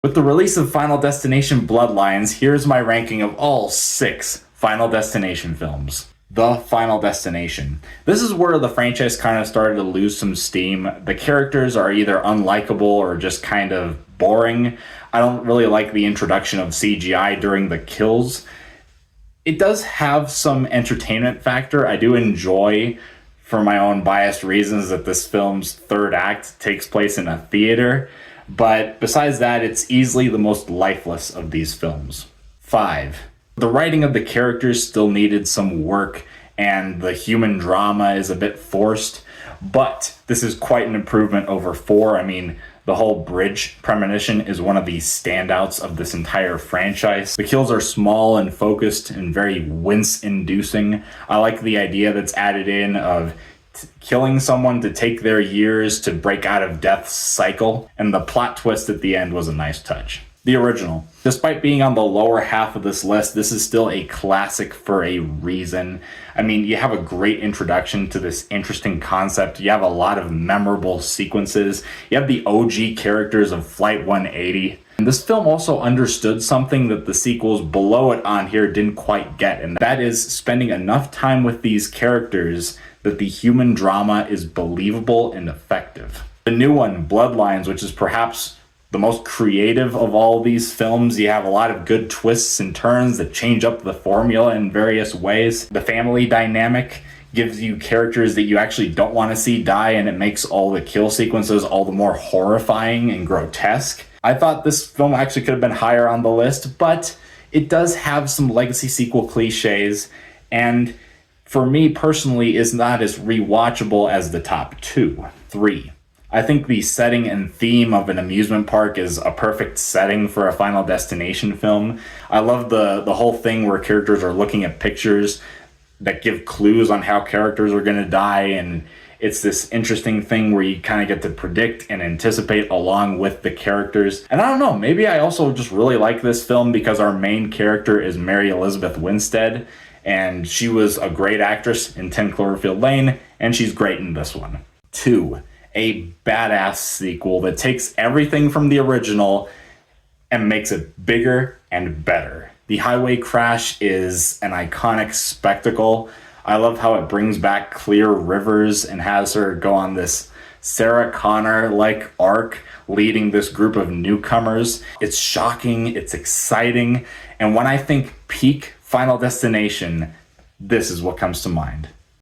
With the release of Final Destination Bloodlines, here's my ranking of all 6 Final Destination films. The Final Destination. This is where the franchise kind of started to lose some steam. The characters are either unlikable or just kind of boring. I don't really like the introduction of CGI during the kills. It does have some entertainment factor. I do enjoy, for my own biased reasons, that this film's third act takes place in a theater. But besides that, it's easily the most lifeless of these films. 5. The writing of the characters still needed some work, and the human drama is a bit forced, but this is quite an improvement over 4. I mean, the whole bridge premonition is one of the standouts of this entire franchise. The kills are small and focused and very wince-inducing. I like the idea that's added in of killing someone to take their years to break out of death's cycle, and the plot twist at the end was a nice touch. The original. Despite being on the lower half of this list, this is still a classic for a reason. I mean, you have a great introduction to this interesting concept. You have a lot of memorable sequences. You have the OG characters of Flight 180. And this film also understood something that the sequels below it on here didn't quite get, and that is spending enough time with these characters that the human drama is believable and effective. The new one, Bloodlines, which is perhaps the most creative of all these films. You have a lot of good twists and turns that change up the formula in various ways. The family dynamic gives you characters that you actually don't want to see die, and it makes all the kill sequences all the more horrifying and grotesque. I thought this film actually could have been higher on the list, but it does have some legacy sequel cliches, and for me personally is not as rewatchable as the top 2. 3. I think the setting and theme of an amusement park is a perfect setting for a Final Destination film. I love the whole thing where characters are looking at pictures that give clues on how characters are going to die, and it's this interesting thing where you kind of get to predict and anticipate along with the characters. And I don't know, maybe I also just really like this film because our main character is Mary Elizabeth Winstead, and she was a great actress in 10 Cloverfield Lane, and she's great in this one. 2. A badass sequel that takes everything from the original and makes it bigger and better. The highway crash is an iconic spectacle. I love how it brings back Clear Rivers and has her go on this Sarah Connor-like arc leading this group of newcomers. It's shocking, it's exciting, and when I think peak Final Destination, this is what comes to mind.